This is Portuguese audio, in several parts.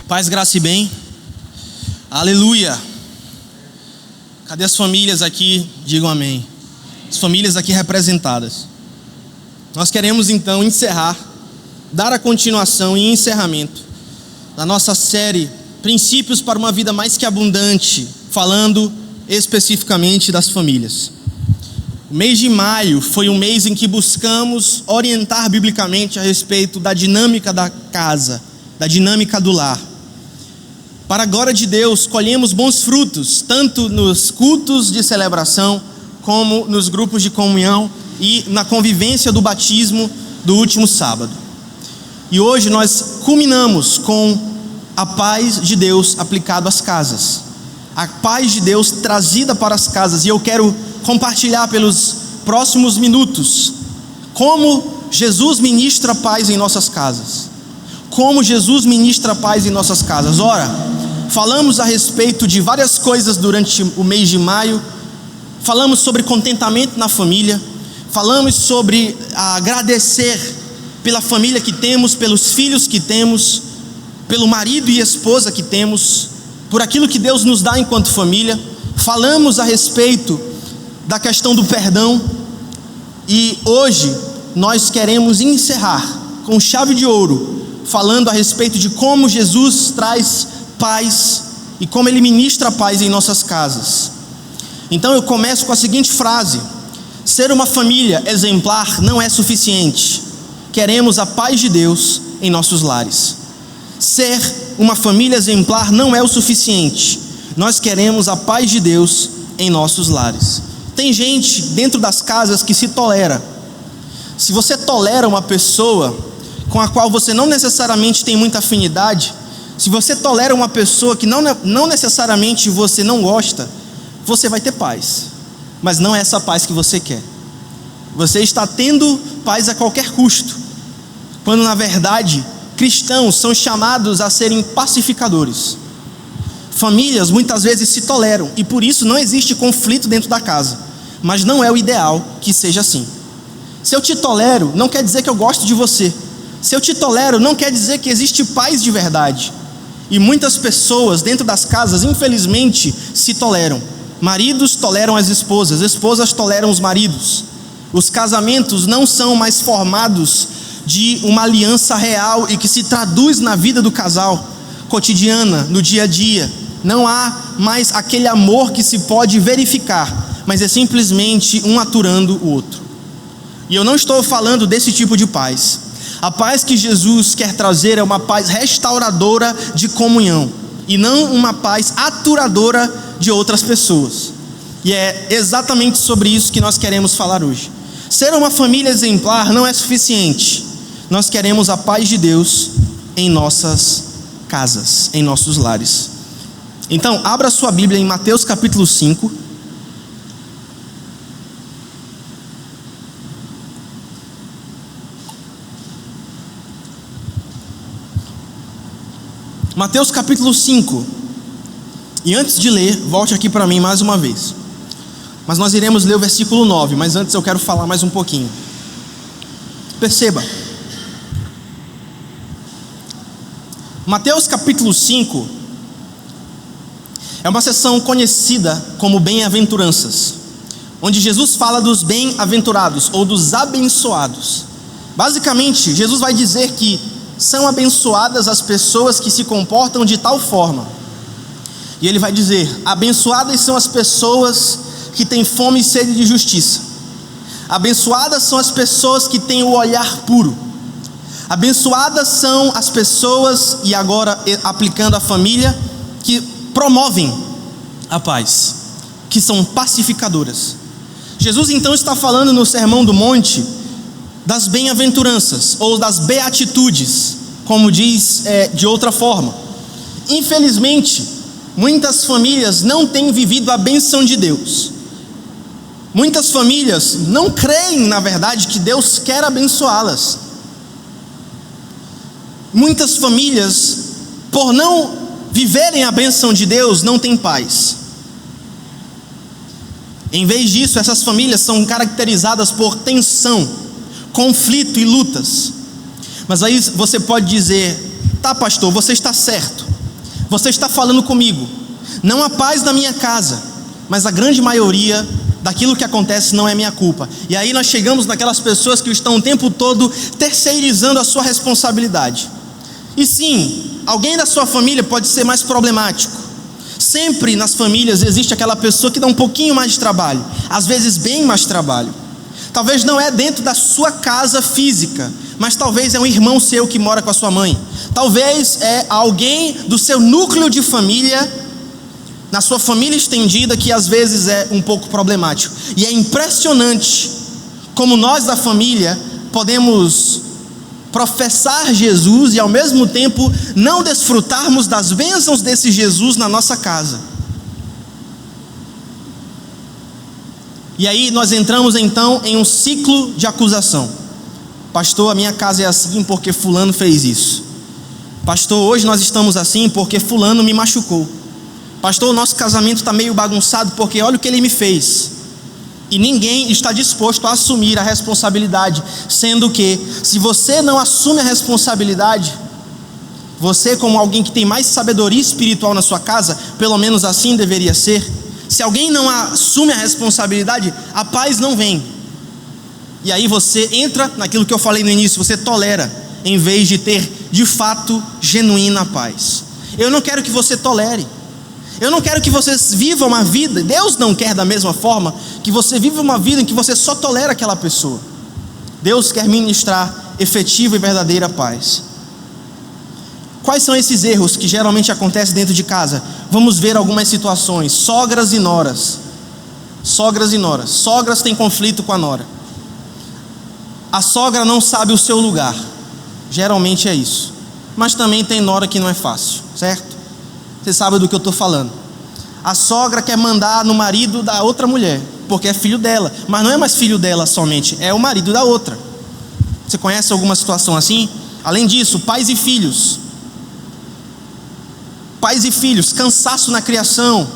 Paz, graça e bem. Aleluia. Cadê as famílias aqui? Digam amém. As famílias aqui representadas. Nós queremos então encerrar, dar a continuação e encerramento da nossa série Princípios para uma Vida Mais que Abundante, falando especificamente das famílias. O mês de maio foi um mês em que buscamos orientar biblicamente a respeito da dinâmica da casa, da dinâmica do lar. Para a glória de Deus, colhemos bons frutos, tanto nos cultos de celebração, como nos grupos de comunhão e na convivência do batismo do último sábado. E hoje nós culminamos com a paz de Deus aplicada às casas. A paz de Deus trazida para as casas. E eu quero compartilhar pelos próximos minutos como Jesus ministra paz em nossas casas. Como Jesus ministra paz em nossas casas. Ora, falamos a respeito de várias coisas durante o mês de maio. Falamos sobre contentamento na família. Falamos sobre agradecer pela família que temos, pelos filhos que temos, pelo marido e esposa que temos, por aquilo que Deus nos dá enquanto família. Falamos a respeito da questão do perdão. E hoje nós queremos encerrar com chave de ouro, falando a respeito de como Jesus traz paz e como Ele ministra paz em nossas casas. Então eu começo com a seguinte frase: ser uma família exemplar não é suficiente. Queremos a paz de Deus em nossos lares. Ser uma família exemplar não é o suficiente. Nós queremos a paz de Deus em nossos lares. Tem gente dentro das casas que se tolera. Se você tolera uma pessoa com a qual você não necessariamente tem muita afinidade, se você tolera uma pessoa que não necessariamente você não gosta, você vai ter paz. Mas não é essa paz que você quer. Você está tendo paz a qualquer custo, quando na verdade cristãos são chamados a serem pacificadores. Famílias muitas vezes se toleram e por isso não existe conflito dentro da casa, mas não é o ideal que seja assim. Se eu te tolero, não quer dizer que eu gosto de você. Se eu te tolero, não quer dizer que existe paz de verdade. E muitas pessoas dentro das casas, infelizmente, se toleram. Maridos toleram as esposas, esposas toleram os maridos. Os casamentos não são mais formados de uma aliança real e que se traduz na vida do casal cotidiana, no dia a dia. Não há mais aquele amor que se pode verificar, mas é simplesmente um aturando o outro. E eu não estou falando desse tipo de paz. A paz que Jesus quer trazer é uma paz restauradora de comunhão, e não uma paz aturadora de outras pessoas. E é exatamente sobre isso que nós queremos falar hoje. Ser uma família exemplar não é suficiente. Nós queremos a paz de Deus em nossas casas, em nossos lares. Então, abra sua Bíblia em Mateus capítulo 5. Mateus capítulo 5. E antes de ler, volte aqui para mim mais uma vez. Mas nós iremos ler o versículo 9, mas antes eu quero falar mais um pouquinho. Perceba. Mateus capítulo 5 é uma seção conhecida como bem-aventuranças, onde Jesus fala dos bem-aventurados ou dos abençoados. Basicamente, Jesus vai dizer que são abençoadas as pessoas que se comportam de tal forma. E ele vai dizer: abençoadas são as pessoas que têm fome e sede de justiça. Abençoadas são as pessoas que têm o olhar puro. Abençoadas são as pessoas, e agora aplicando a família, que promovem a paz, que são pacificadoras. Jesus então está falando no Sermão do Monte das bem-aventuranças, ou das beatitudes, como diz de outra forma. Infelizmente, muitas famílias não têm vivido a bênção de Deus. Muitas famílias não creem, na verdade, que Deus quer abençoá-las. Muitas famílias, por não viverem a bênção de Deus, não têm paz. Em vez disso, essas famílias são caracterizadas por tensão, conflito e lutas. Mas aí você pode dizer: tá, pastor, você está certo, você está falando comigo, não há paz na minha casa, mas a grande maioria daquilo que acontece não é minha culpa. E aí nós chegamos naquelas pessoas que estão o tempo todo terceirizando a sua responsabilidade. E sim, alguém da sua família pode ser mais problemático. Sempre nas famílias existe aquela pessoa que dá um pouquinho mais de trabalho, às vezes bem mais trabalho. Talvez não é dentro da sua casa física, mas talvez é um irmão seu que mora com a sua mãe. Talvez é alguém do seu núcleo de família, na sua família estendida, que às vezes é um pouco problemático. E é impressionante como nós da família podemos professar Jesus e ao mesmo tempo não desfrutarmos das bênçãos desse Jesus na nossa casa. E aí nós entramos então em um ciclo de acusação. Pastor, a minha casa é assim porque fulano fez isso. Pastor, hoje nós estamos assim porque fulano me machucou. Pastor, o nosso casamento está meio bagunçado porque olha o que ele me fez. E ninguém está disposto a assumir a responsabilidade, sendo que, se você não assume a responsabilidade, você, como alguém que tem mais sabedoria espiritual na sua casa, pelo menos assim deveria ser, se alguém não assume a responsabilidade, a paz não vem. E aí você entra naquilo que eu falei no início, você tolera, em vez de ter de fato genuína paz. Eu não quero que você tolere. Eu não quero que você viva uma vida, Deus não quer da mesma forma, que você viva uma vida em que você só tolera aquela pessoa. Deus quer ministrar efetiva e verdadeira paz. Quais são esses erros que geralmente acontecem dentro de casa? Vamos ver algumas situações. Sogras e noras. Sogras e noras. Sogras têm conflito com a nora. A sogra não sabe o seu lugar. Geralmente é isso. Mas também tem nora que não é fácil, certo? Você sabe do que eu estou falando. A sogra quer mandar no marido da outra mulher, porque é filho dela, mas não é mais filho dela somente, é o marido da outra. Você conhece alguma situação assim? Além disso, pais e filhos. Pais e filhos, cansaço na criação.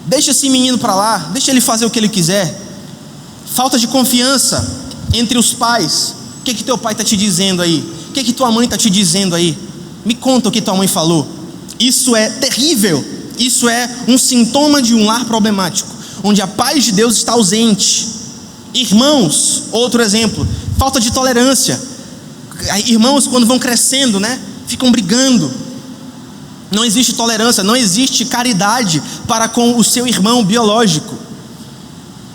Deixa esse menino para lá, deixa ele fazer o que ele quiser. Falta de confiança entre os pais. O que teu pai está te dizendo aí? O que tua mãe está te dizendo aí? Me conta o que tua mãe falou. Isso é terrível. Isso é um sintoma de um lar problemático, onde a paz de Deus está ausente. Irmãos, outro exemplo, falta de tolerância. Irmãos, quando vão crescendo, ficam brigando. Não existe tolerância, não existe caridade para com o seu irmão biológico.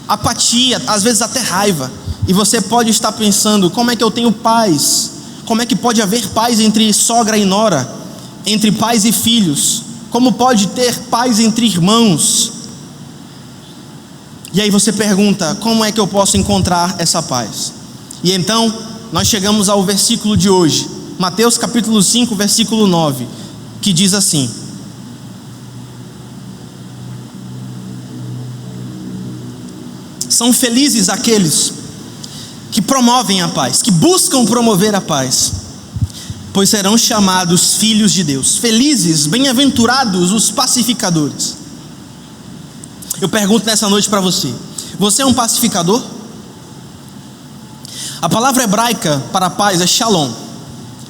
Apatia, às vezes até raiva. E você pode estar pensando: como é que eu tenho paz? Como é que pode haver paz entre sogra e nora? Entre pais e filhos? Como pode ter paz entre irmãos? E aí você pergunta: como é que eu posso encontrar essa paz? E então nós chegamos ao versículo de hoje, Mateus capítulo 5, versículo 9, que diz assim: são felizes aqueles que promovem a paz, que buscam promover a paz, pois serão chamados filhos de Deus. Felizes, bem-aventurados os pacificadores. Eu pergunto nessa noite para você: você é um pacificador? A palavra hebraica para paz é shalom.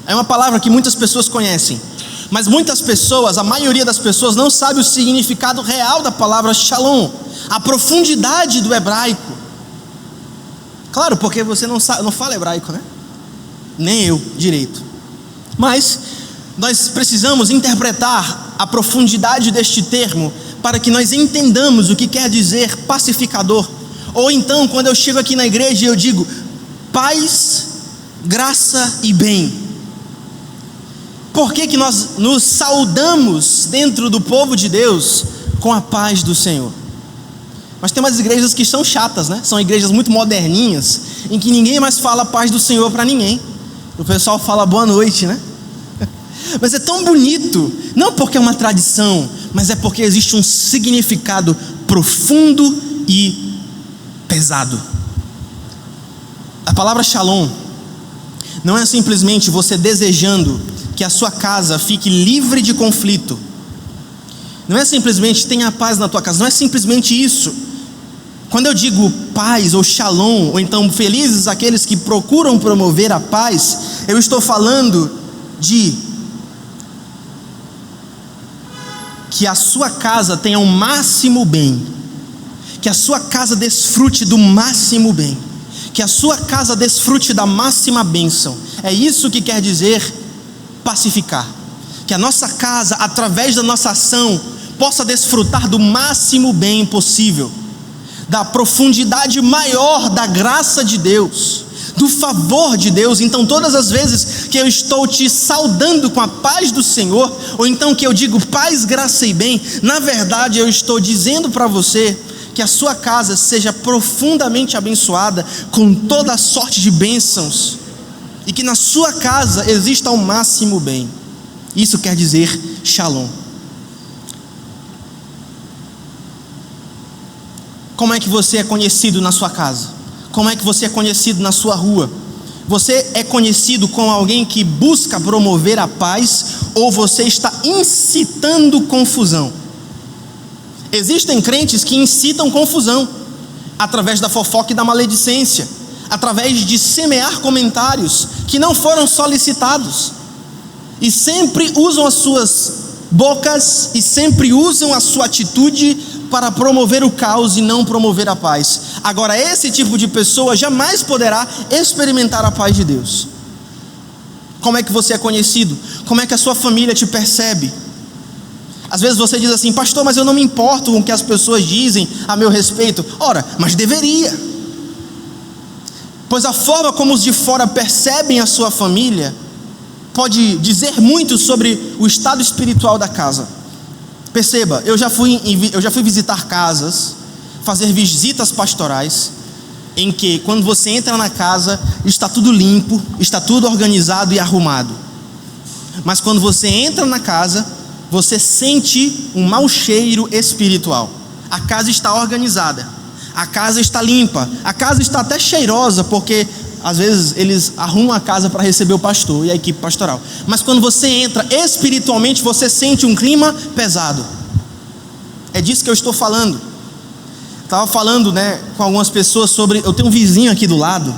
É uma palavra que muitas pessoas conhecem, mas muitas pessoas, a maioria das pessoas, não sabe o significado real da palavra shalom, a profundidade do hebraico. Claro, porque você não fala hebraico, nem eu direito. Mas nós precisamos interpretar a profundidade deste termo para que nós entendamos o que quer dizer pacificador. Ou então, quando eu chego aqui na igreja e eu digo paz, graça e bem. Por que nós nos saudamos dentro do povo de Deus com a paz do Senhor? Mas tem umas igrejas que são chatas, né? São igrejas muito moderninhas, em que ninguém mais fala a paz do Senhor para ninguém. O pessoal fala boa noite, né? Mas é tão bonito, não porque é uma tradição, mas é porque existe um significado profundo e pesado. A palavra shalom não é simplesmente você desejando que a sua casa fique livre de conflito. Não é simplesmente tenha paz na tua casa, não é simplesmente isso. Quando eu digo paz ou shalom, ou então felizes aqueles que procuram promover a paz, eu estou falando de que a sua casa tenha o máximo bem, que a sua casa desfrute do máximo bem, que a sua casa desfrute da máxima bênção. É isso que quer dizer pacificar. Que a nossa casa, através da nossa ação, possa desfrutar do máximo bem possível, da profundidade maior da graça de Deus, do favor de Deus. Então todas as vezes que eu estou te saudando com a paz do Senhor, ou então que eu digo paz, graça e bem, na verdade eu estou dizendo para você que a sua casa seja profundamente abençoada com toda sorte de bênçãos, e que na sua casa exista o máximo bem. Isso quer dizer shalom. Como é que você é conhecido na sua casa? Como é que você é conhecido na sua rua? Você é conhecido como alguém que busca promover a paz, ou você está incitando confusão? Existem crentes que incitam confusão através da fofoca e da maledicência, através de semear comentários que não foram solicitados, e sempre usam as suas bocas e sempre usam a sua atitude para promover o caos e não promover a paz. Agora, esse tipo de pessoa jamais poderá experimentar a paz de Deus. Como é que você é conhecido? Como é que a sua família te percebe? Às vezes você diz assim: pastor, mas eu não me importo com o que as pessoas dizem a meu respeito. Ora, mas deveria, pois a forma como os de fora percebem a sua família pode dizer muito sobre o estado espiritual da casa. Perceba, eu já fui visitar casas, fazer visitas pastorais, em que quando você entra na casa, está tudo limpo, está tudo organizado e arrumado. Mas quando você entra na casa, você sente um mau cheiro espiritual. A casa está organizada, a casa está limpa, a casa está até cheirosa, porque às vezes eles arrumam a casa para receber o pastor e a equipe pastoral. Mas quando você entra espiritualmente, você sente um clima pesado. É disso que eu estou falando. Estava falando, com algumas pessoas sobre... Eu tenho um vizinho aqui do lado.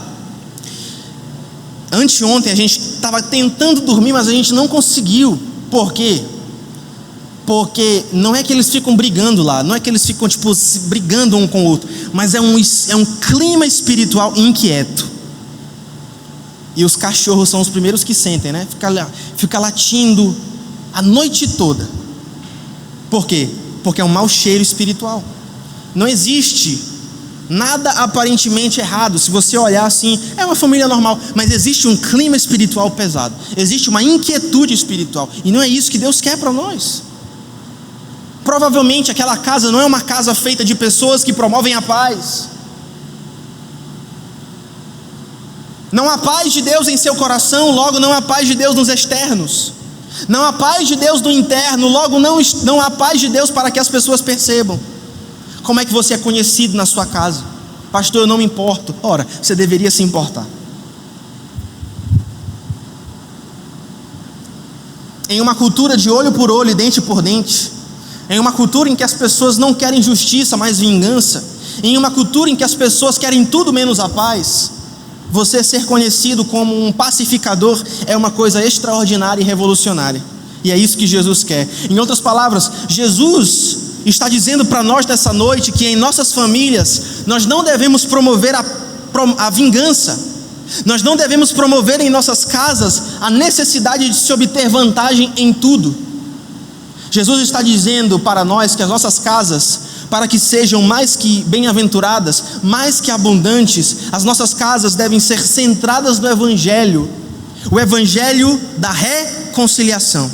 Anteontem a gente estava tentando dormir, mas a gente não conseguiu. Por quê? Porque não é que eles ficam brigando lá, não é que eles ficam brigando um com o outro, mas é um clima espiritual inquieto. E os cachorros são os primeiros que sentem, Fica latindo a noite toda. Por quê? Porque é um mau cheiro espiritual. Não existe nada aparentemente errado. Se você olhar assim, é uma família normal, mas existe um clima espiritual pesado. Existe uma inquietude espiritual. E não é isso que Deus quer para nós. Provavelmente aquela casa não é uma casa feita de pessoas que promovem a paz. Não há paz de Deus em seu coração, logo não há paz de Deus nos externos. Não há paz de Deus no interno, logo não há paz de Deus para que as pessoas percebam. Como é que você é conhecido na sua casa? Pastor, eu não me importo. Ora, você deveria se importar. Em uma cultura de olho por olho e dente por dente, em uma cultura em que as pessoas não querem justiça, mas vingança, em uma cultura em que as pessoas querem tudo menos a paz, você ser conhecido como um pacificador é uma coisa extraordinária e revolucionária. E é isso que Jesus quer. Em outras palavras, Jesus está dizendo para nós nessa noite que em nossas famílias nós não devemos promover a vingança, Nós não devemos promover em nossas casas a necessidade de se obter vantagem em tudo. Jesus está dizendo para nós que as nossas casas, para que sejam mais que bem-aventuradas, mais que abundantes, as nossas casas devem ser centradas no Evangelho, o Evangelho da reconciliação.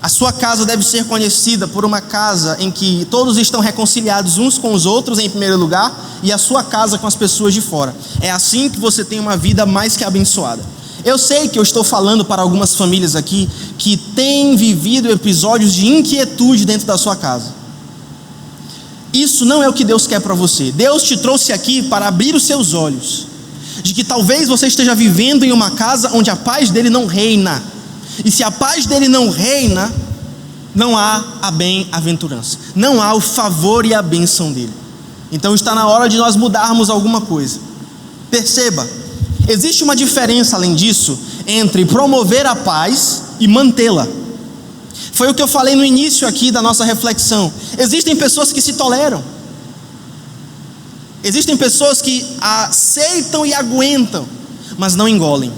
A sua casa deve ser conhecida por uma casa em que todos estão reconciliados uns com os outros em primeiro lugar, e a sua casa com as pessoas de fora. É assim que você tem uma vida mais que abençoada. Eu sei que eu estou falando para algumas famílias aqui que têm vivido episódios de inquietude dentro da sua casa. Isso não é o que Deus quer para você. Deus te trouxe aqui para abrir os seus olhos de que talvez você esteja vivendo em uma casa onde a paz dele não reina. E se a paz dele não reina, não há a bem-aventurança, não há o favor e a bênção dele. Então está na hora de nós mudarmos alguma coisa. Perceba, existe uma diferença além disso entre promover a paz e mantê-la. Foi o que eu falei no início aqui da nossa reflexão. Existem pessoas que se toleram. Existem pessoas que aceitam e aguentam, mas não engolem.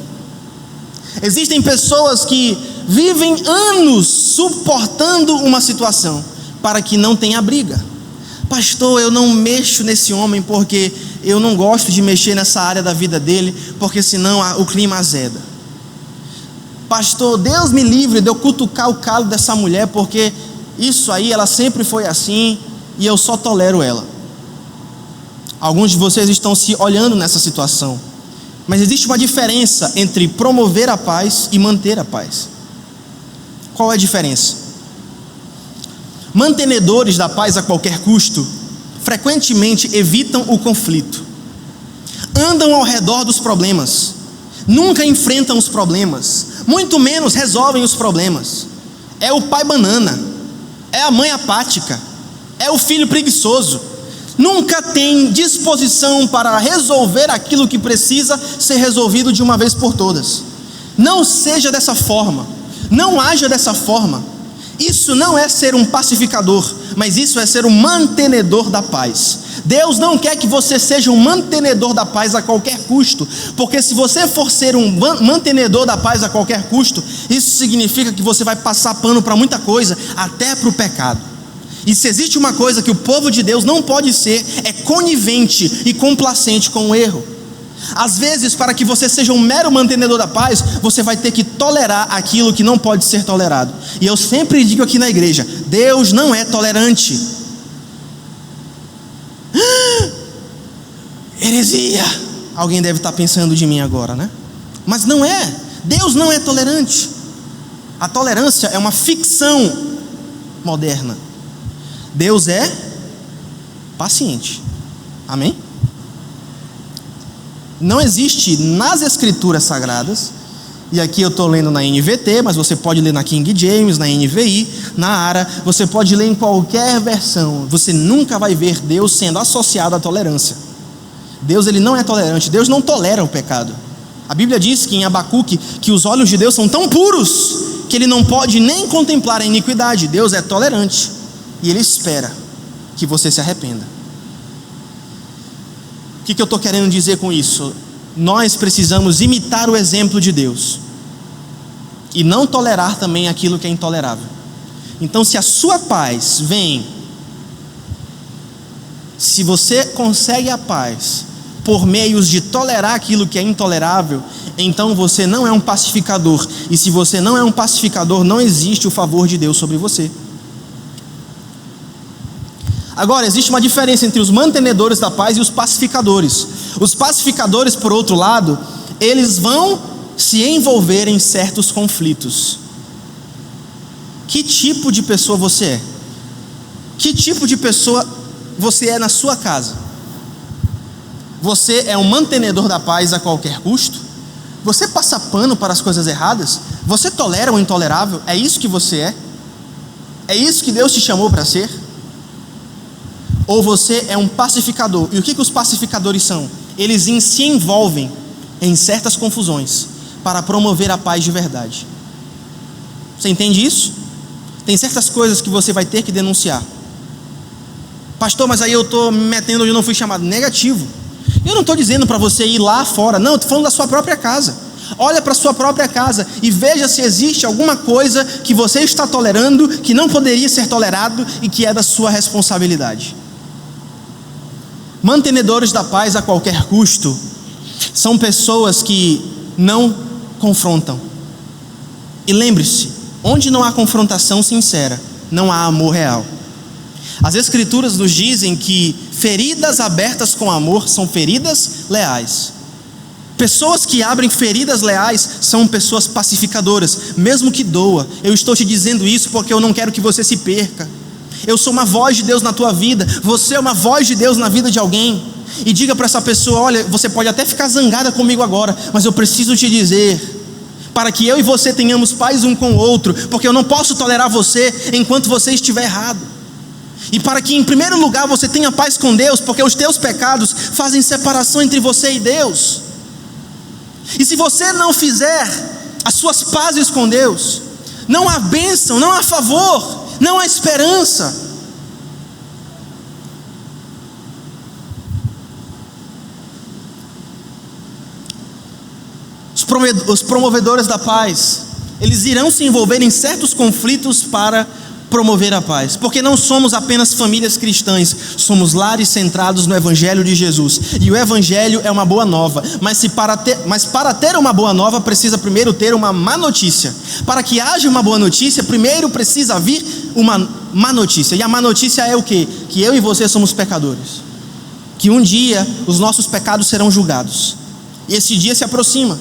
Existem pessoas que vivem anos suportando uma situação para que não tenha briga. Pastor, eu não mexo nesse homem porque eu não gosto de mexer nessa área da vida dele, porque senão o clima azeda. Pastor, Deus me livre de eu cutucar o calo dessa mulher, porque isso aí, ela sempre foi assim e eu só tolero ela. Alguns de vocês estão se olhando nessa situação, mas existe uma diferença entre promover a paz e manter a paz. Qual é a diferença? Mantenedores da paz a qualquer custo frequentemente evitam o conflito, andam ao redor dos problemas, nunca enfrentam os problemas, muito menos resolvem os problemas. É o pai banana, é a mãe apática, é o filho preguiçoso. Nunca tem disposição para resolver aquilo que precisa ser resolvido de uma vez por todas. Não seja dessa forma, não haja dessa forma. Isso não é ser um pacificador, mas isso é ser um mantenedor da paz. Deus não quer que você seja um mantenedor da paz a qualquer custo, porque se você for ser um mantenedor da paz a qualquer custo, isso significa que você vai passar pano para muita coisa, até para o pecado. E se existe uma coisa que o povo de Deus não pode ser, é conivente e complacente com o erro. Às vezes, para que você seja um mero mantenedor da paz, você vai ter que tolerar aquilo que não pode ser tolerado. E eu sempre digo aqui na igreja, Deus não é tolerante. Heresia! Alguém deve estar pensando de mim agora, né? Mas não é. Deus não é tolerante. A tolerância é uma ficção moderna. Deus é paciente. Amém? Não existe nas escrituras sagradas, e aqui eu estou lendo na NVT, mas você pode ler na King James, na NVI, na ARA, você pode ler em qualquer versão, você nunca vai ver Deus sendo associado à tolerância. Deus, ele não é tolerante, Deus não tolera o pecado. A Bíblia diz que em Abacuque, que os olhos de Deus são tão puros, que ele não pode nem contemplar a iniquidade. Deus é tolerante, e ele espera que você se arrependa. O que eu estou querendo dizer com isso? Nós precisamos imitar o exemplo de Deus e não tolerar também aquilo que é intolerável. Então, se a sua paz vem, se você consegue a paz por meios de tolerar aquilo que é intolerável, então você não é um pacificador. E se você não é um pacificador, não existe o favor de Deus sobre você. Agora, existe uma diferença entre os mantenedores da paz e os pacificadores. Os pacificadores, por outro lado, eles vão se envolver em certos conflitos. Que tipo de pessoa você é? Que tipo de pessoa você é na sua casa? Você é um mantenedor da paz a qualquer custo? Você passa pano para as coisas erradas? Você tolera o intolerável? É isso que você é? É isso que Deus te chamou para ser? Ou você é um pacificador? E o que os pacificadores são? Eles se envolvem em certas confusões para promover a paz de verdade. Você entende isso? Tem certas coisas que você vai ter que denunciar. Pastor, mas aí eu estou me metendo onde eu não fui chamado. Negativo. Eu não estou dizendo para você ir lá fora, não, estou falando da sua própria casa. Olha para a sua própria casa e veja se existe alguma coisa que você está tolerando, que não poderia ser tolerado e que é da sua responsabilidade. Mantenedores da paz a qualquer custo são pessoas que não confrontam. E lembre-se, onde não há confrontação sincera, não há amor real. As Escrituras nos dizem que feridas abertas com amor são feridas leais. Pessoas que abrem feridas leais são pessoas pacificadoras, mesmo que doa. Eu estou te dizendo isso porque eu não quero que você se perca. Eu sou uma voz de Deus na tua vida, você é uma voz de Deus na vida de alguém. E diga para essa pessoa: olha, você pode até ficar zangada comigo agora, mas eu preciso te dizer, para que eu e você tenhamos paz um com o outro, porque eu não posso tolerar você enquanto você estiver errado. E para que em primeiro lugar você tenha paz com Deus, porque os teus pecados fazem separação entre você e Deus. E se você não fizer as suas pazes com Deus, não há bênção, não há favor, não há esperança. Os promovedores da paz, eles irão se envolver em certos conflitos para promover a paz, porque não somos apenas famílias cristãs, somos lares centrados no Evangelho de Jesus, e o Evangelho é uma boa nova, mas para ter uma boa nova, precisa primeiro ter uma má notícia. Para que haja uma boa notícia, primeiro precisa vir uma má notícia, e a má notícia é o quê? Que eu e você somos pecadores, que um dia os nossos pecados serão julgados, e esse dia se aproxima.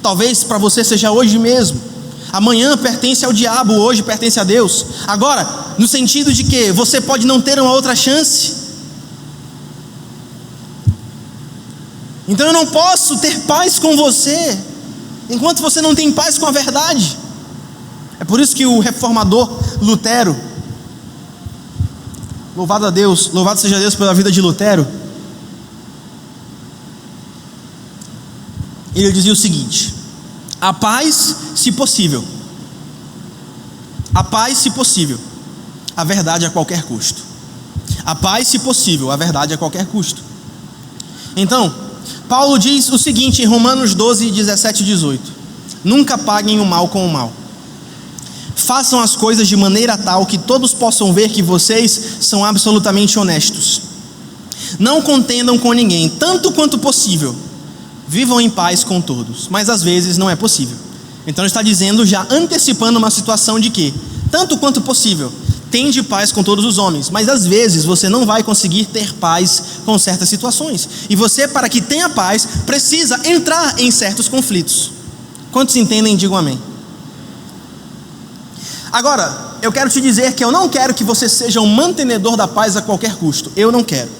Talvez para você seja hoje mesmo. Amanhã pertence ao diabo, hoje pertence a Deus. Agora, no sentido de que você pode não ter uma outra chance. Então eu não posso ter paz com você enquanto você não tem paz com a verdade. É por isso que o reformador Lutero, louvado seja Deus pela vida de Lutero, ele dizia o seguinte: a paz, se possível. A paz, se possível. A verdade a qualquer custo. A paz, se possível. A verdade a qualquer custo. Então, Paulo diz o seguinte em Romanos 12, 17 e 18: nunca paguem o mal com o mal. Façam as coisas de maneira tal que todos possam ver que vocês são absolutamente honestos. Não contendam com ninguém, tanto quanto possível. Vivam em paz com todos, mas às vezes não é possível. Então ele está dizendo, já antecipando uma situação de que, tanto quanto possível, tende paz com todos os homens, mas às vezes você não vai conseguir ter paz com certas situações. E você, para que tenha paz, precisa entrar em certos conflitos. Quantos entendem, digam amém. Agora, eu quero te dizer que eu não quero que você seja um mantenedor da paz a qualquer custo. Eu não quero.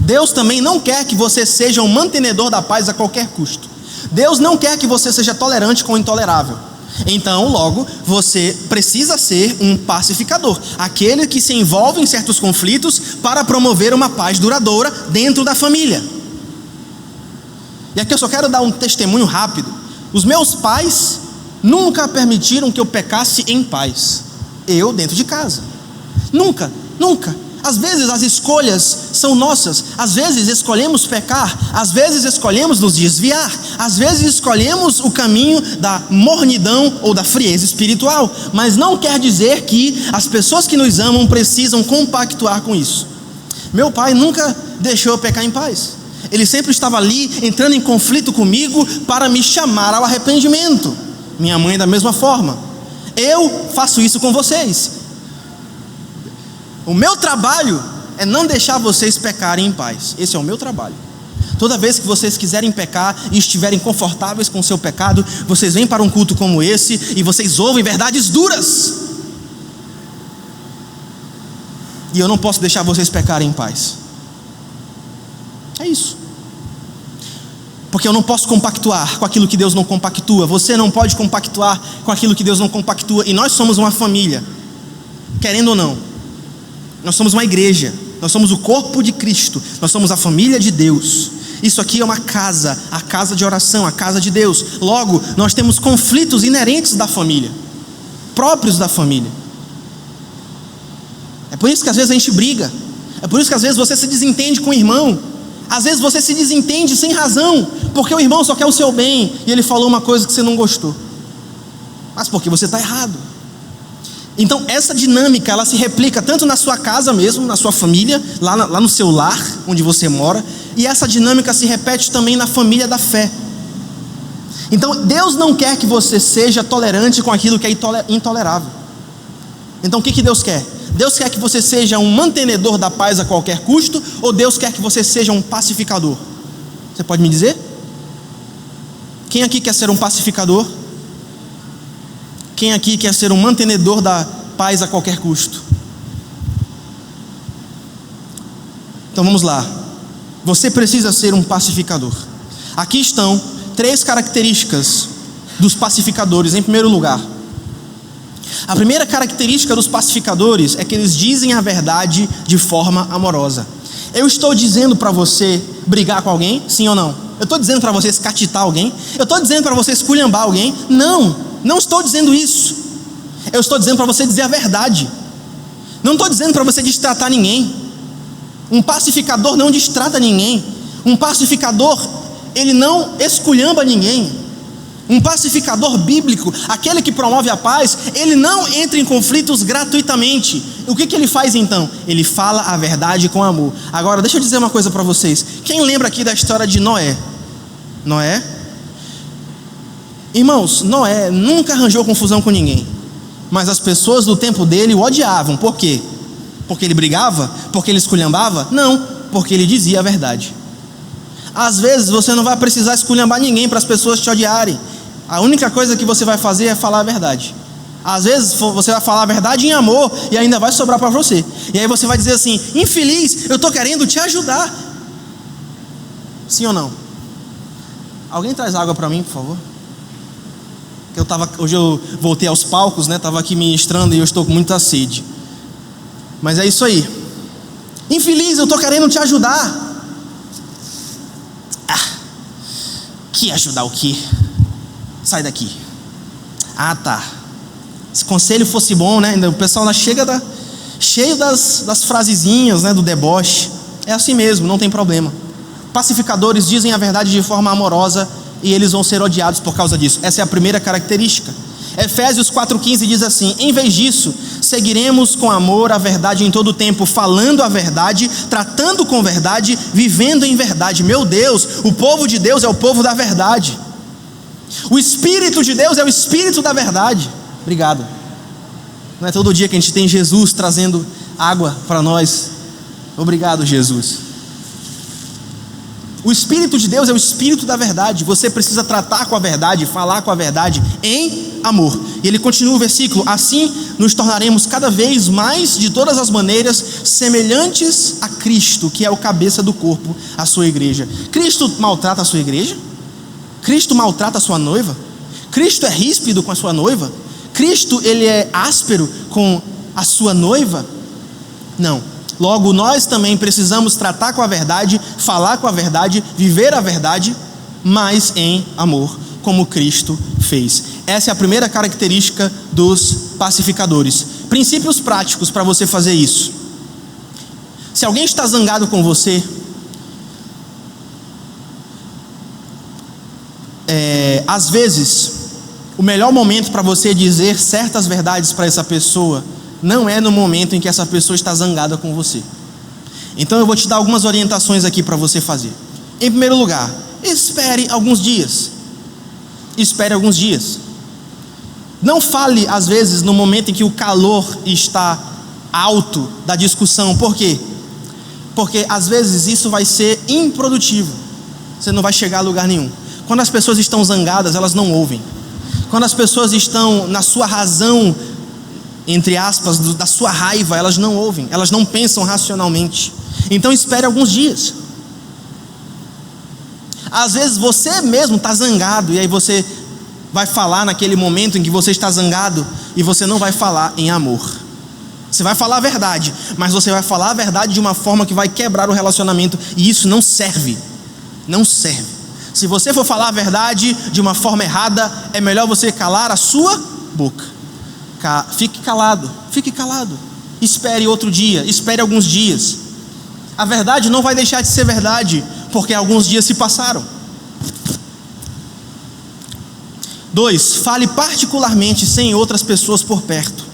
Deus também não quer que você seja um mantenedor da paz a qualquer custo. Deus não quer que você seja tolerante com o intolerável. Então, logo, você precisa ser um pacificador, aquele que se envolve em certos conflitos para promover uma paz duradoura dentro da família. E aqui eu só quero dar um testemunho rápido. Os meus pais nunca permitiram que eu pecasse em paz. Eu dentro de casa. Nunca. Às vezes as escolhas são nossas, às vezes escolhemos pecar, às vezes escolhemos nos desviar, às vezes escolhemos o caminho da mornidão ou da frieza espiritual, mas não quer dizer que as pessoas que nos amam precisam compactuar com isso. Meu pai nunca deixou eu pecar em paz, ele sempre estava ali entrando em conflito comigo para me chamar ao arrependimento. Minha mãe da mesma forma. Eu faço isso com vocês. O meu trabalho é não deixar vocês pecarem em paz. Esse é o meu trabalho. Toda vez que vocês quiserem pecar e estiverem confortáveis com o seu pecado, vocês vêm para um culto como esse e vocês ouvem verdades duras. E eu não posso deixar vocês pecarem em paz. É isso. Porque eu não posso compactuar com aquilo que Deus não compactua. Você não pode compactuar com aquilo que Deus não compactua. E nós somos uma família, querendo ou não. Nós somos uma igreja, nós somos o corpo de Cristo, nós somos a família de Deus. Isso aqui é uma casa, a casa de oração, a casa de Deus. Logo, nós temos conflitos inerentes da família, próprios da família. É por isso que às vezes a gente briga, é por isso que às vezes você se desentende com o irmão. Às vezes você se desentende sem razão, porque o irmão só quer o seu bem e ele falou uma coisa que você não gostou, mas porque você está errado. Então essa dinâmica, ela se replica tanto na sua casa mesmo, na sua família, lá no seu lar, onde você mora, e essa dinâmica se repete também na família da fé. Então Deus não quer que você seja tolerante com aquilo que é intolerável. Então o que Deus quer? Deus quer que você seja um mantenedor da paz a qualquer custo, ou Deus quer que você seja um pacificador? Você pode me dizer? Quem aqui quer ser um pacificador? Quem aqui quer ser um mantenedor da paz a qualquer custo? Então vamos lá. Você precisa ser um pacificador. Aqui estão 3 características dos pacificadores. Em primeiro lugar, a primeira característica dos pacificadores é que eles dizem a verdade de forma amorosa. Eu estou dizendo para você brigar com alguém? Sim ou não? Eu estou dizendo para você escatitar alguém? Eu estou dizendo para você esculhambar alguém? Não estou dizendo isso. Eu estou dizendo para você dizer a verdade. Não estou dizendo para você destratar ninguém. Um pacificador não destrata ninguém. Um pacificador, ele não esculhamba ninguém. Um pacificador bíblico, aquele que promove a paz, ele não entra em conflitos gratuitamente. O que ele faz então? Ele fala a verdade com amor. Agora deixa eu dizer uma coisa para vocês. Quem lembra aqui da história de Noé? Noé? Irmãos, Noé nunca arranjou confusão com ninguém, mas as pessoas do tempo dele o odiavam. Por quê? Porque ele brigava? Porque ele esculhambava? Não, porque ele dizia a verdade. Às vezes você não vai precisar esculhambar ninguém para as pessoas te odiarem. A única coisa que você vai fazer é falar a verdade. Às vezes você vai falar a verdade em amor e ainda vai sobrar para você. E aí você vai dizer assim: infeliz, eu estou querendo te ajudar. Sim ou não? Alguém traz água para mim, por favor? Hoje eu voltei aos palcos, né? Estava aqui ministrando e eu estou com muita sede. Mas é isso aí. Infeliz, eu estou querendo te ajudar. Que ajudar o quê? Sai daqui. Ah, tá. Se conselho fosse bom, né? O pessoal chega cheio das frasezinhas, né? Do deboche. É assim mesmo, não tem problema. Pacificadores dizem a verdade de forma amorosa e eles vão ser odiados por causa disso. Essa é a primeira característica. Efésios 4,15 diz assim: em vez disso, seguiremos com amor a verdade em todo o tempo, falando a verdade, tratando com verdade, vivendo em verdade. Meu Deus, o povo de Deus é o povo da verdade. O Espírito de Deus é o Espírito da verdade. Obrigado. Não é todo dia que a gente tem Jesus trazendo água para nós. Obrigado, Jesus. O Espírito de Deus é o Espírito da verdade. Você precisa tratar com a verdade, falar com a verdade em amor. E ele continua o versículo: assim nos tornaremos cada vez mais, de todas as maneiras, semelhantes a Cristo, que é o cabeça do corpo, a sua igreja. Cristo maltrata a sua igreja? Cristo maltrata a sua noiva? Cristo é ríspido com a sua noiva? Cristo, ele é áspero com a sua noiva? Não. Logo, nós também precisamos tratar com a verdade, falar com a verdade, viver a verdade, mas em amor, como Cristo fez. Essa é a primeira característica dos pacificadores. Princípios práticos para você fazer isso. Se alguém está zangado com você, às vezes, o melhor momento para você dizer certas verdades para essa pessoa não é no momento em que essa pessoa está zangada com você. Então eu vou te dar algumas orientações aqui para você fazer. Em primeiro lugar, espere alguns dias. Espere alguns dias. Não fale às vezes no momento em que o calor está alto da discussão. Por quê? Porque às vezes isso vai ser improdutivo. Você não vai chegar a lugar nenhum. Quando as pessoas estão zangadas, elas não ouvem. Quando as pessoas estão na sua razão, entre aspas, da sua raiva, elas não ouvem, elas não pensam racionalmente. Então espere alguns dias. Às vezes você mesmo está zangado, e aí você vai falar naquele momento em que você está zangado, e você não vai falar em amor. Você vai falar a verdade, mas você vai falar a verdade de uma forma que vai quebrar o relacionamento, e isso não serve. Não serve. Se você for falar a verdade de uma forma errada, é melhor você calar a sua boca. Fique calado, fique calado. Espere outro dia, espere alguns dias. A verdade não vai deixar de ser verdade, porque alguns dias se passaram. 2, fale particularmente sem outras pessoas por perto.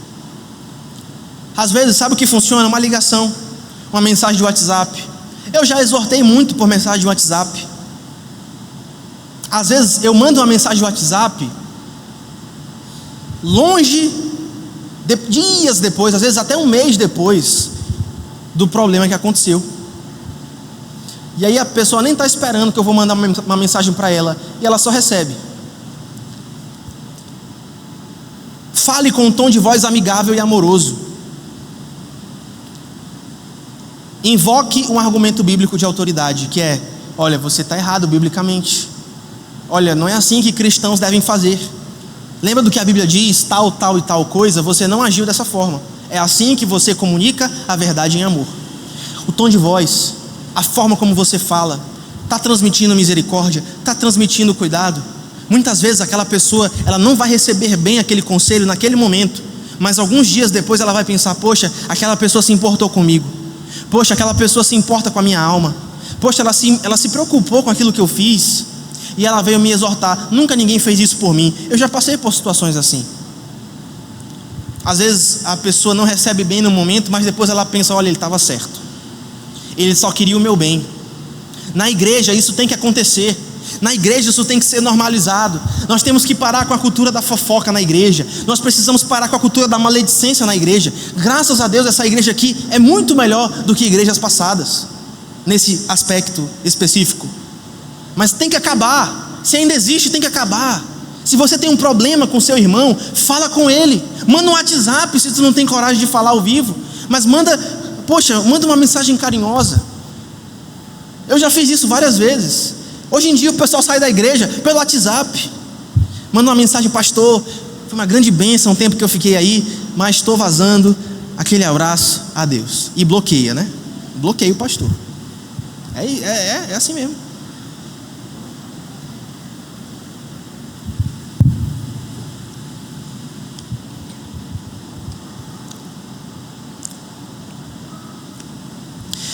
Às vezes, sabe o que funciona? Uma ligação, uma mensagem de WhatsApp. Eu já exortei muito por mensagem de WhatsApp. Às vezes eu mando uma mensagem de WhatsApp longe, dias depois, às vezes até um mês depois do problema que aconteceu. E aí a pessoa nem está esperando que eu vou mandar uma mensagem para ela, e ela só recebe. Fale com um tom de voz amigável e amoroso. Invoque um argumento bíblico de autoridade, que é: olha, você está errado biblicamente. Olha, não é assim que cristãos devem fazer. Lembra do que a Bíblia diz? Tal, tal e tal coisa, você não agiu dessa forma. É assim que você comunica a verdade em amor. O tom de voz, a forma como você fala, está transmitindo misericórdia, está transmitindo cuidado. Muitas vezes aquela pessoa, ela não vai receber bem aquele conselho naquele momento, mas alguns dias depois ela vai pensar: poxa, aquela pessoa se importou comigo. Poxa, aquela pessoa se importa com a minha alma. Poxa, ela se preocupou com aquilo que eu fiz, e ela veio me exortar. Nunca ninguém fez isso por mim. Eu já passei por situações assim. Às vezes a pessoa não recebe bem no momento, mas depois ela pensa: olha, ele estava certo, ele só queria o meu bem. Na igreja isso tem que acontecer. Na igreja isso tem que ser normalizado. Nós temos que parar com a cultura da fofoca na igreja. Nós precisamos parar com a cultura da maledicência na igreja. Graças a Deus essa igreja aqui é muito melhor do que igrejas passadas, nesse aspecto específico. Mas tem que acabar. Se ainda existe, tem que acabar. Se você tem um problema com seu irmão, fala com ele. Manda um WhatsApp se você não tem coragem de falar ao vivo. Mas manda uma mensagem carinhosa. Eu já fiz isso várias vezes. Hoje em dia o pessoal sai da igreja pelo WhatsApp. Manda uma mensagem: pastor, foi uma grande bênção o tempo que eu fiquei aí, mas estou vazando. Aquele abraço, adeus. E bloqueia, né? Bloqueia o pastor. É assim mesmo.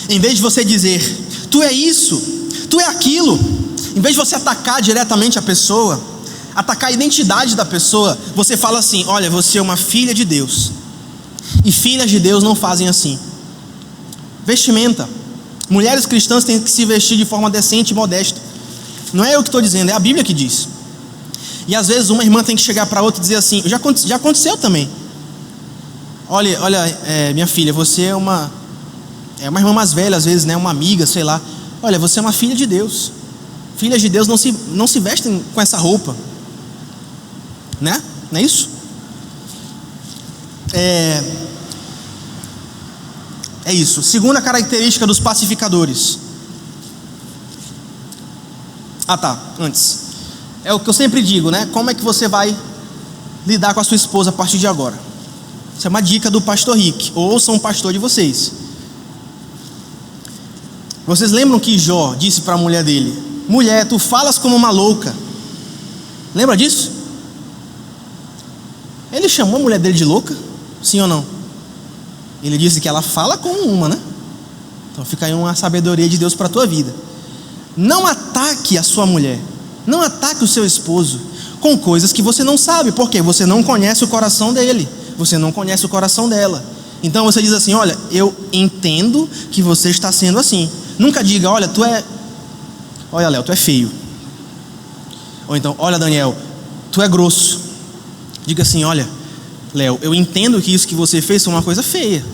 Em vez de você dizer: tu é isso, tu é aquilo, em vez de você atacar diretamente a pessoa, atacar a identidade da pessoa, você fala assim: olha, você é uma filha de Deus, e filhas de Deus não fazem assim. Vestimenta. Mulheres cristãs têm que se vestir de forma decente e modesta. Não é eu que estou dizendo, é a Bíblia que diz. E às vezes uma irmã tem que chegar para outra e dizer assim: já aconteceu também. Olha, minha filha, você é uma irmã mais velha, às vezes, né? Uma amiga, sei lá. Olha, você é uma filha de Deus. Filhas de Deus não se vestem com essa roupa, né? Não é isso? É isso. Segunda característica dos pacificadores. Antes. É o que eu sempre digo, né? Como é que você vai lidar com a sua esposa a partir de agora? Isso é uma dica do pastor Rick. Ouçam um pastor de vocês. Vocês lembram que Jó disse para a mulher dele: mulher, tu falas como uma louca. Lembra disso? Ele chamou a mulher dele de louca? Sim ou não? Ele disse que ela fala como uma, né? Então fica aí uma sabedoria de Deus para a tua vida. Não ataque a sua mulher, não ataque o seu esposo com coisas que você não sabe, porque você não conhece o coração dele, você não conhece o coração dela. Então você diz assim: olha, eu entendo que você está sendo assim. Nunca diga: olha, Léo, tu é feio. Ou então: olha, Daniel, tu é grosso. Diga assim: olha, Léo, eu entendo que isso que você fez foi uma coisa feia.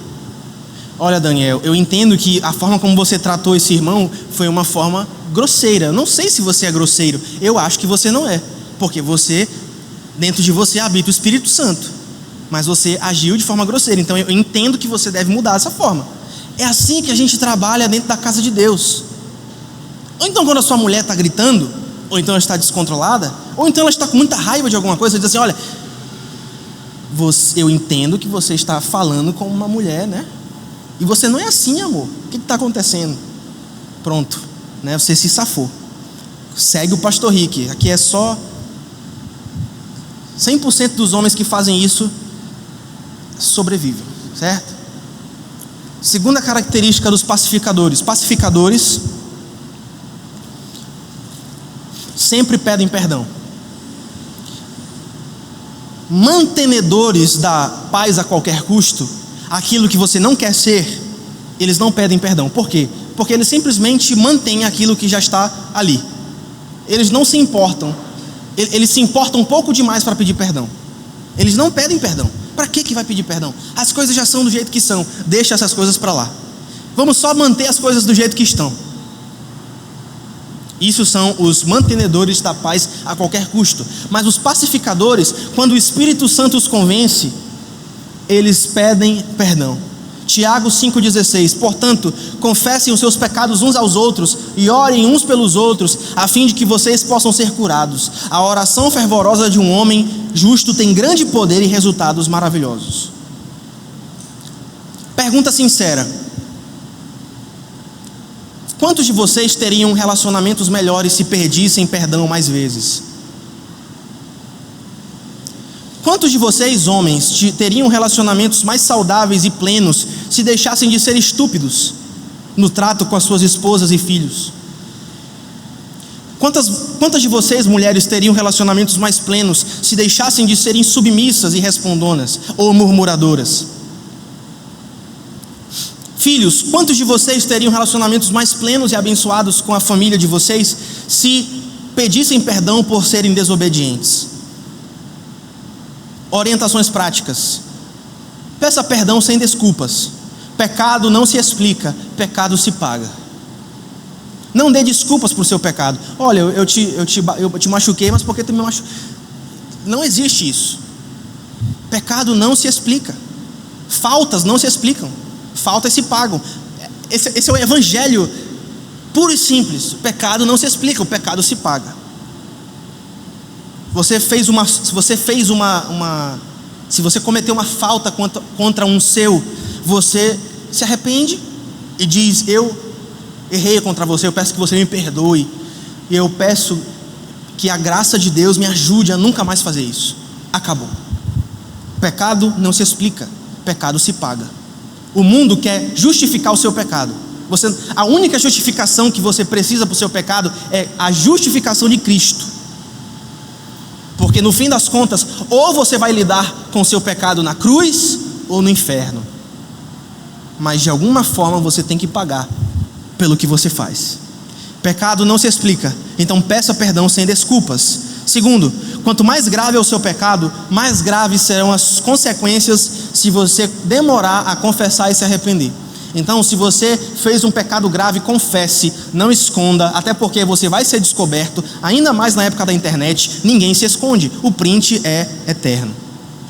Olha, Daniel, eu entendo que a forma como você tratou esse irmão foi uma forma grosseira. Eu não sei se você é grosseiro. Eu acho que você não é, porque dentro de você habita o Espírito Santo, mas você agiu de forma grosseira. Então eu entendo que você deve mudar dessa forma. É assim que a gente trabalha dentro da casa de Deus. Ou então quando a sua mulher está gritando, ou então ela está descontrolada, ou então ela está com muita raiva de alguma coisa, você diz assim: olha, eu entendo que você está falando como uma mulher, né? E você não é assim, amor. O que está acontecendo? Pronto, né? Você se safou. Segue o pastor Rick. Aqui é só 100% dos homens que fazem isso sobrevivem, certo? Segunda característica dos pacificadores: pacificadores sempre pedem perdão. Mantenedores da paz a qualquer custo, aquilo que você não quer ser, eles não pedem perdão. Por quê? Porque eles simplesmente mantêm aquilo que já está ali. Eles não se importam. Eles se importam um pouco demais para pedir perdão. Eles não pedem perdão. Para que vai pedir perdão? As coisas já são do jeito que são. Deixa essas coisas para lá. Vamos só manter as coisas do jeito que estão. Isso são os mantenedores da paz a qualquer custo. Mas os pacificadores, quando o Espírito Santo os convence, eles pedem perdão. Tiago 5,16: portanto, confessem os seus pecados uns aos outros e orem uns pelos outros, a fim de que vocês possam ser curados. A oração fervorosa de um homem justo tem grande poder e resultados maravilhosos. Pergunta sincera: quantos de vocês teriam relacionamentos melhores se pedissem perdão mais vezes? Quantos de vocês, homens, teriam relacionamentos mais saudáveis e plenos se deixassem de ser estúpidos no trato com as suas esposas e filhos? Quantas de vocês, mulheres, teriam relacionamentos mais plenos se deixassem de serem submissas e respondonas ou murmuradoras? Filhos, quantos de vocês teriam relacionamentos mais plenos e abençoados com a família de vocês se pedissem perdão por serem desobedientes? Orientações práticas: peça perdão sem desculpas. Pecado não se explica, pecado se paga. Não dê desculpas para o seu pecado. Olha, eu te machuquei, mas por que tu me machucou? Não existe isso. Pecado não se explica. Faltas não se explicam. Faltas se pagam. Esse é o evangelho puro e simples. O pecado não se explica, o pecado se paga. Se você cometeu uma falta contra um seu, você se arrepende e diz: eu errei contra você, eu peço que você me perdoe, e eu peço que a graça de Deus me ajude a nunca mais fazer isso. Acabou. Pecado não se explica, pecado se paga. O mundo quer justificar o seu pecado. A única justificação que você precisa para o seu pecado é a justificação de Cristo. Porque no fim das contas, ou você vai lidar com o seu pecado na cruz ou no inferno. Mas de alguma forma você tem que pagar pelo que você faz. Pecado não se explica, então peça perdão sem desculpas. Segundo, quanto mais grave é o seu pecado, mais graves serão as consequências se você demorar a confessar e se arrepender. Então, se você fez um pecado grave, confesse, não esconda, até porque você vai ser descoberto. Ainda mais na época da internet, ninguém se esconde, o print é eterno.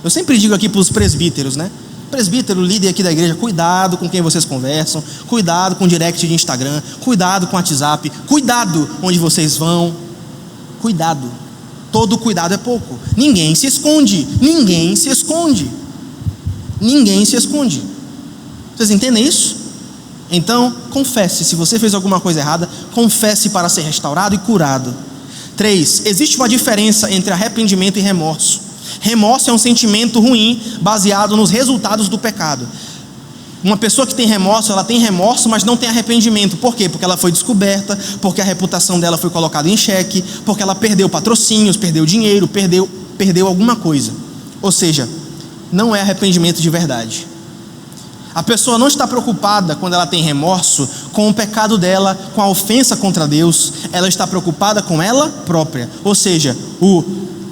Eu sempre digo aqui para os presbíteros, né? Presbítero, líder aqui da igreja, cuidado com quem vocês conversam, cuidado com o direct de Instagram, cuidado com o WhatsApp, cuidado onde vocês vão, cuidado. Todo cuidado é pouco. Ninguém se esconde, ninguém se esconde, ninguém se esconde. Vocês entendem isso? Então, confesse. Se você fez alguma coisa errada, confesse para ser restaurado e curado. 3. Existe uma diferença entre arrependimento e remorso. Remorso é um sentimento ruim baseado nos resultados do pecado. Uma pessoa que tem remorso, ela tem remorso, mas não tem arrependimento. Por quê? Porque ela foi descoberta, porque a reputação dela foi colocada em xeque, porque ela perdeu patrocínios, perdeu dinheiro, perdeu alguma coisa. Ou seja, não é arrependimento de verdade. A pessoa não está preocupada, quando ela tem remorso, com o pecado dela, com a ofensa contra Deus. Ela está preocupada com ela própria. Ou seja, o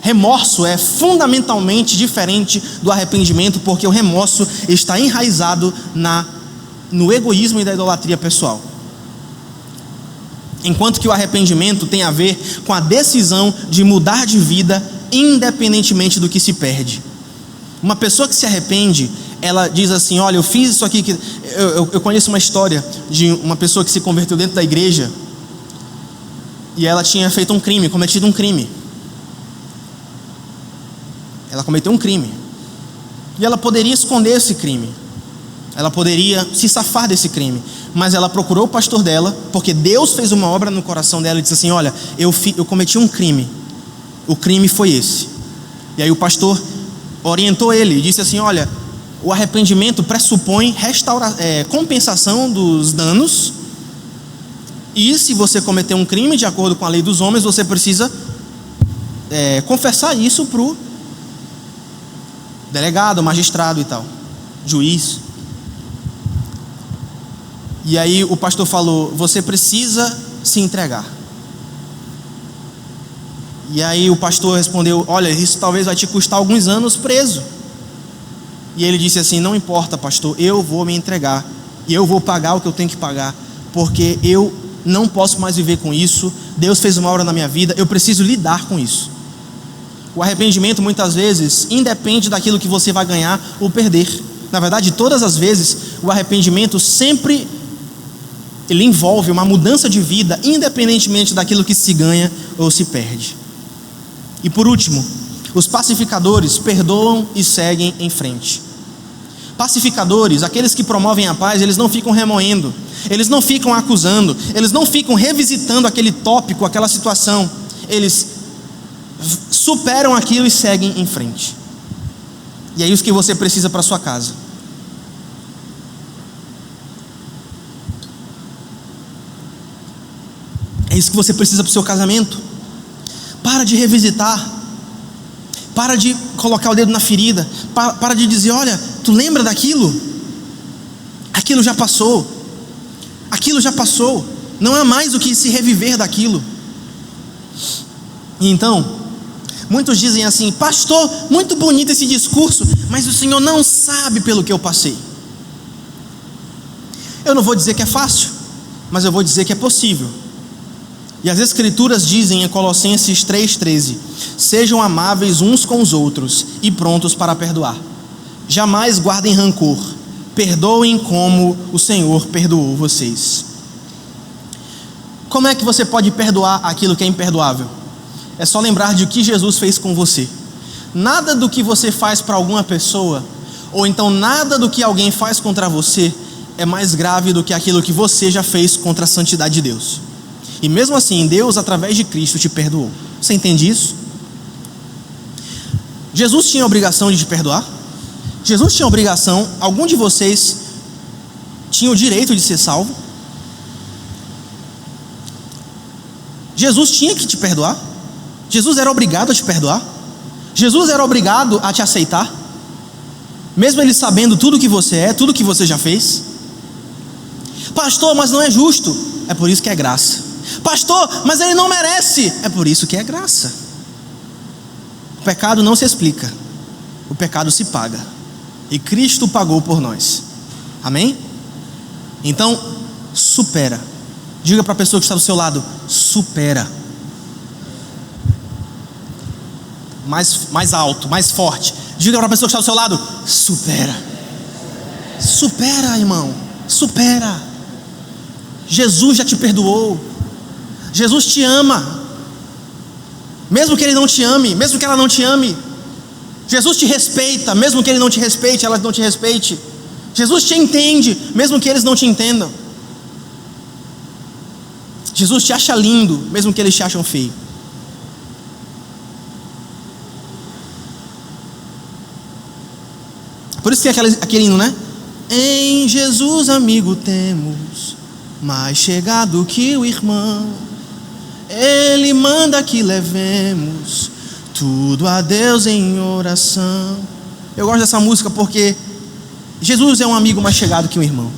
remorso é fundamentalmente diferente do arrependimento, porque o remorso está enraizado no egoísmo e da idolatria pessoal. Enquanto que o arrependimento tem a ver com a decisão de mudar de vida, independentemente do que se perde. Uma pessoa que se arrepende, ela diz assim: olha, eu fiz isso aqui. Eu conheço uma história de uma pessoa que se converteu dentro da igreja e ela tinha feito um crime, cometido um crime. Ela cometeu um crime e ela poderia esconder esse crime, ela poderia se safar desse crime, mas ela procurou o pastor dela, porque Deus fez uma obra no coração dela e disse assim: olha, eu cometi um crime, o crime foi esse. E aí o pastor orientou ele e disse assim: olha, o arrependimento pressupõe compensação dos danos. E se você cometer um crime de acordo com a lei dos homens, você precisa confessar isso para o delegado, magistrado e tal, juiz. E aí o pastor falou: você precisa se entregar. E aí o pastor respondeu: olha, isso talvez vai te custar alguns anos preso. E ele disse assim: não importa, pastor, eu vou me entregar e eu vou pagar o que eu tenho que pagar, porque eu não posso mais viver com isso. Deus fez uma obra na minha vida, eu preciso lidar com isso. O arrependimento muitas vezes independe daquilo que você vai ganhar ou perder. Na verdade, todas as vezes, o arrependimento sempre ele envolve uma mudança de vida, independentemente daquilo que se ganha ou se perde. E por último, os pacificadores perdoam e seguem em frente. Pacificadores, aqueles que promovem a paz, eles não ficam remoendo, eles não ficam acusando, eles não ficam revisitando aquele tópico, aquela situação. Eles superam aquilo e seguem em frente. E é isso que você precisa para sua casa. É isso que você precisa para o seu casamento. Para de revisitar. Para de colocar o dedo na ferida. Para de dizer: olha, tu lembra daquilo? Aquilo já passou. Aquilo já passou. Não há mais o que se reviver daquilo. E então, muitos dizem assim: pastor, muito bonito esse discurso, mas o senhor não sabe pelo que eu passei. Eu não vou dizer que é fácil, mas eu vou dizer que é possível. E as escrituras dizem em Colossenses 3,13: sejam amáveis uns com os outros e prontos para perdoar. Jamais guardem rancor, perdoem como o Senhor perdoou vocês. Como é que você pode perdoar aquilo que é imperdoável? É só lembrar de o que Jesus fez com você. Nada do que você faz para alguma pessoa, ou então nada do que alguém faz contra você, é mais grave do que aquilo que você já fez contra a santidade de Deus. E mesmo assim, Deus, através de Cristo, te perdoou. Você entende isso? Jesus tinha a obrigação de te perdoar? Jesus tinha a obrigação, algum de vocês tinha o direito de ser salvo? Jesus tinha que te perdoar? Jesus era obrigado a te perdoar? Jesus era obrigado a te aceitar? Mesmo ele sabendo tudo que você é, tudo que você já fez? Pastor, mas não é justo. É por isso que é graça. Pastor, mas ele não merece. É por isso que é graça. O pecado não se explica, o pecado se paga, e Cristo pagou por nós. Amém? Então, supera. Diga para a pessoa que está do seu lado: supera. Mais alto, mais forte. Diga para a pessoa que está do seu lado: supera. Supera, irmão. Supera. Jesus já te perdoou. Jesus te ama. Mesmo que ele não te ame, mesmo que ela não te ame. Jesus te respeita, mesmo que ele não te respeite, ela não te respeite. Jesus te entende, mesmo que eles não te entendam. Jesus te acha lindo, mesmo que eles te acham feio. Por isso que é aquele hino, né? Em Jesus, amigo, temos mais chegado que o irmão. Ele manda que levemos tudo a Deus em oração. Eu gosto dessa música porque Jesus é um amigo mais chegado que um irmão.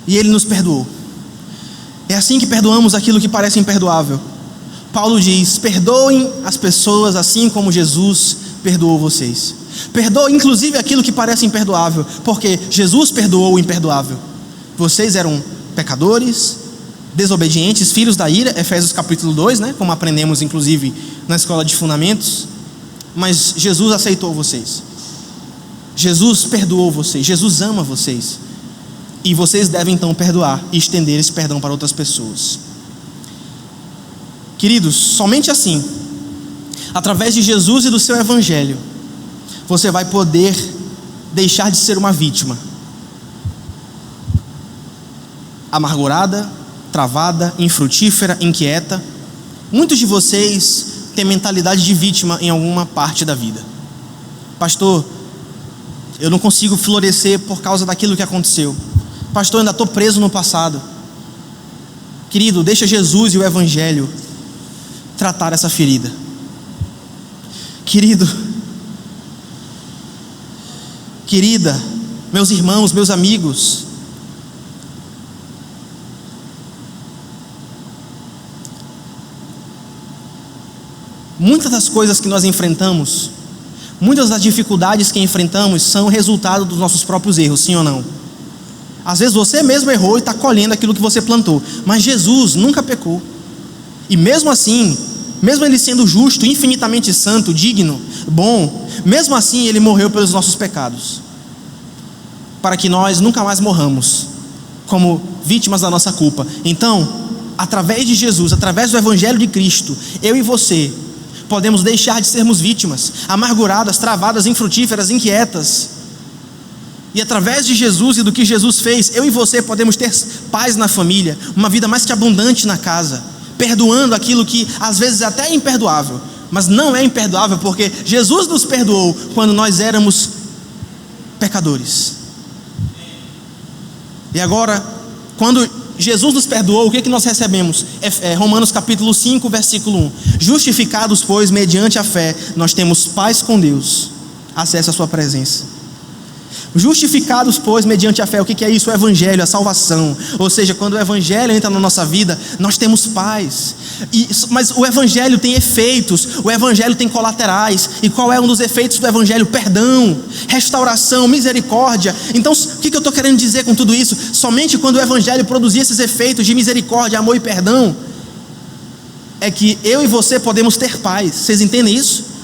E ele nos perdoou. É assim que perdoamos aquilo que parece imperdoável. Paulo diz: perdoem as pessoas assim como Jesus perdoou vocês. Perdoe inclusive aquilo que parece imperdoável, porque Jesus perdoou o imperdoável. Vocês eram pecadores, desobedientes, filhos da ira, Efésios capítulo 2, né? Como aprendemos inclusive na escola de fundamentos. Mas Jesus aceitou vocês. Jesus perdoou vocês. Jesus ama vocês. E vocês devem então perdoar e estender esse perdão para outras pessoas. Queridos, somente assim, através de Jesus e do seu evangelho, você vai poder deixar de ser uma vítima amargurada, travada, infrutífera, inquieta. Muitos de vocês têm mentalidade de vítima em alguma parte da vida. Pastor, Eu não consigo florescer por causa daquilo que aconteceu. Pastor, eu ainda estou preso no passado. Querido, deixa Jesus e o Evangelho tratar essa ferida. Querido, querida, meus irmãos, meus amigos, muitas das coisas que nós enfrentamos, muitas das dificuldades que enfrentamos são resultado dos nossos próprios erros, sim ou não? Às vezes você mesmo errou e está colhendo aquilo que você plantou, mas Jesus nunca pecou. E mesmo assim, mesmo Ele sendo justo, infinitamente santo, digno, bom, mesmo assim Ele morreu pelos nossos pecados, para que nós nunca mais morramos como vítimas da nossa culpa. Então, através de Jesus, através do Evangelho de Cristo, eu e você podemos deixar de sermos vítimas, amarguradas, travadas, infrutíferas, inquietas. E através de Jesus e do que Jesus fez, eu e você podemos ter paz na família, uma vida mais que abundante na casa, perdoando aquilo que às vezes até é imperdoável, mas não é imperdoável porque Jesus nos perdoou quando nós éramos pecadores. E agora, quando Jesus nos perdoou, o que nós recebemos? Romanos capítulo 5, versículo 1. Justificados, pois, mediante a fé, nós temos paz com Deus, acesso à sua presença. Justificados, pois, mediante a fé. O que é isso? O Evangelho, a salvação. Ou seja, quando o Evangelho entra na nossa vida, nós temos paz. Mas o Evangelho tem efeitos, o Evangelho tem colaterais. E qual é um dos efeitos do Evangelho? Perdão, restauração, misericórdia. Então, o que eu estou querendo dizer com tudo isso? Somente quando o Evangelho produzir esses efeitos de misericórdia, amor e perdão, é que eu e você podemos ter paz. Vocês entendem isso?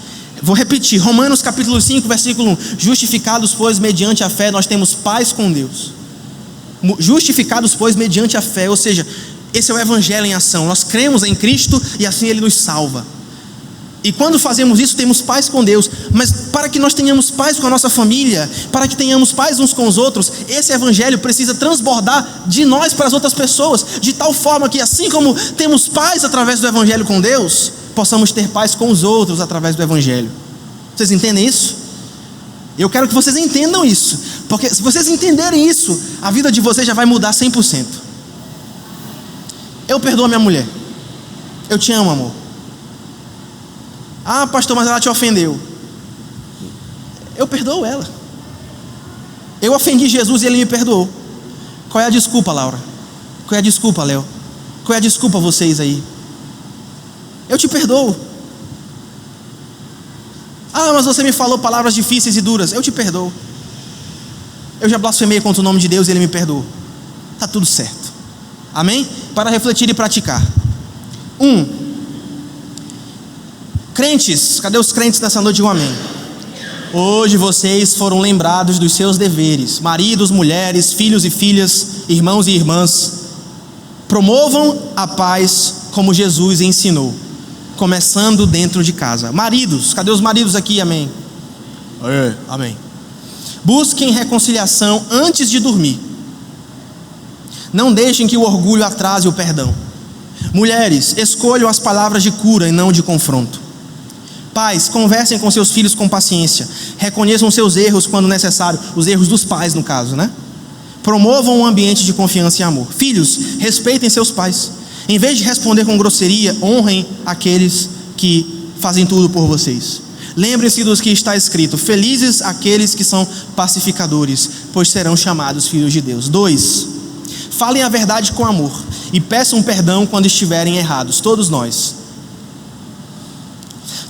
Vou repetir, Romanos capítulo 5, versículo 1. Justificados, pois, mediante a fé, nós temos paz com Deus. Justificados, pois, mediante a fé. Ou seja, esse é o Evangelho em ação. Nós cremos em Cristo e assim Ele nos salva. E quando fazemos isso, temos paz com Deus. Mas para que nós tenhamos paz com a nossa família, para que tenhamos paz uns com os outros, esse Evangelho precisa transbordar de nós para as outras pessoas, de tal forma que assim como temos paz através do Evangelho com Deus, possamos ter paz com os outros através do Evangelho. Vocês entendem isso? Eu quero que vocês entendam isso, porque se vocês entenderem isso, a vida de vocês já vai mudar 100%. Eu perdoo a minha mulher. Eu te amo, amor. Ah, pastor, mas ela te ofendeu. Eu perdoo ela. Eu ofendi Jesus e Ele me perdoou. Qual é a desculpa, Laura? Qual é a desculpa, Léo? Qual é a desculpa, vocês aí? Eu te perdoo. Ah, mas você me falou palavras difíceis e duras. Eu te perdoo. Eu já blasfemei contra o nome de Deus e Ele me perdoou. Está tudo certo. Amém? Para refletir e praticar. Crentes, cadê os crentes nessa noite? Digam amém. Hoje vocês foram lembrados dos seus deveres. Maridos, mulheres, filhos e filhas, irmãos e irmãs. Promovam a paz como Jesus ensinou, começando dentro de casa. Maridos, cadê os maridos aqui? Amém. Amém. Busquem reconciliação antes de dormir. Não deixem que o orgulho atrase o perdão. Mulheres, escolham as palavras de cura e não de confronto. Pais, conversem com seus filhos com paciência. Reconheçam seus erros quando necessário. Os erros dos pais, no caso, né? Promovam um ambiente de confiança e amor. Filhos, respeitem seus pais. Em vez de responder com grosseria, honrem aqueles que fazem tudo por vocês. Lembrem-se dos que está escrito: felizes aqueles que são pacificadores, pois serão chamados filhos de Deus. 2. Falem a verdade com amor e peçam perdão quando estiverem errados. Todos nós.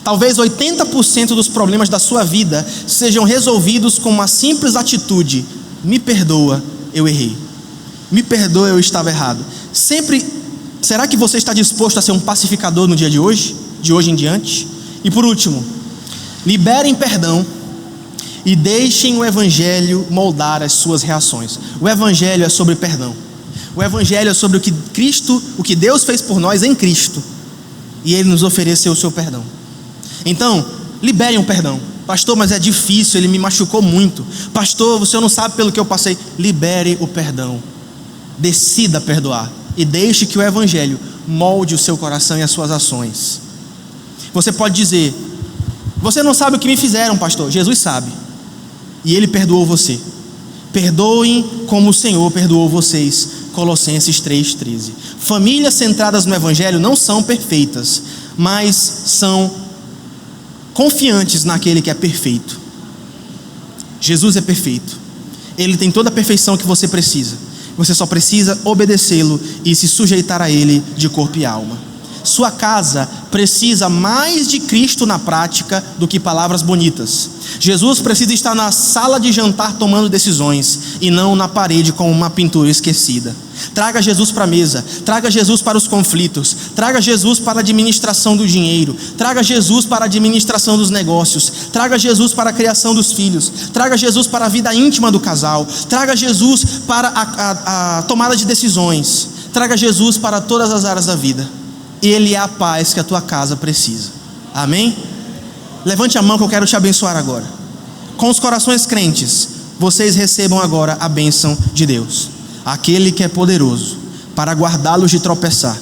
Talvez 80% dos problemas da sua vida sejam resolvidos com uma simples atitude: me perdoa, eu errei. Me perdoa, eu estava errado. Será que você está disposto a ser um pacificador no dia de hoje em diante? E por último, liberem perdão e deixem o Evangelho moldar as suas reações. O Evangelho é sobre perdão. O Evangelho é sobre o que Deus fez por nós em Cristo, e Ele nos ofereceu o seu perdão. Então, liberem o perdão. Pastor, mas é difícil, ele me machucou muito. Pastor, você não sabe pelo que eu passei. Libere o perdão. Decida perdoar e deixe que o Evangelho molde o seu coração e as suas ações. Você pode dizer: você não sabe o que me fizeram, pastor. Jesus sabe. e Ele perdoou você. Perdoem como o Senhor perdoou vocês. Colossenses 3,13. Famílias centradas no Evangelho não são perfeitas, mas são confiantes naquele que é perfeito. Jesus é perfeito. Ele tem toda a perfeição que você precisa. Você só precisa obedecê-lo e se sujeitar a Ele de corpo e alma. Sua casa precisa mais de Cristo na prática do que palavras bonitas. Jesus precisa estar na sala de jantar tomando decisões e não na parede com uma pintura esquecida. Traga Jesus para a mesa, traga Jesus para os conflitos, traga Jesus para a administração do dinheiro, traga Jesus para a administração dos negócios, traga Jesus para a criação dos filhos, traga Jesus para a vida íntima do casal, traga Jesus para a tomada de decisões, traga Jesus para todas as áreas da vida. Ele é a paz que a tua casa precisa. Amém? Levante a mão que eu quero te abençoar agora. Com os corações crentes, vocês recebam agora a bênção de Deus, aquele que é poderoso para guardá-los de tropeçar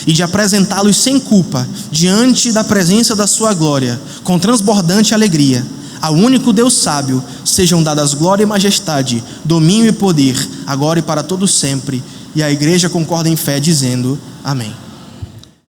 e de apresentá-los sem culpa diante da presença da sua glória, com transbordante alegria. Ao único Deus sábio sejam dadas glória e majestade, domínio e poder, agora e para todo sempre. E a igreja concorda em fé dizendo amém.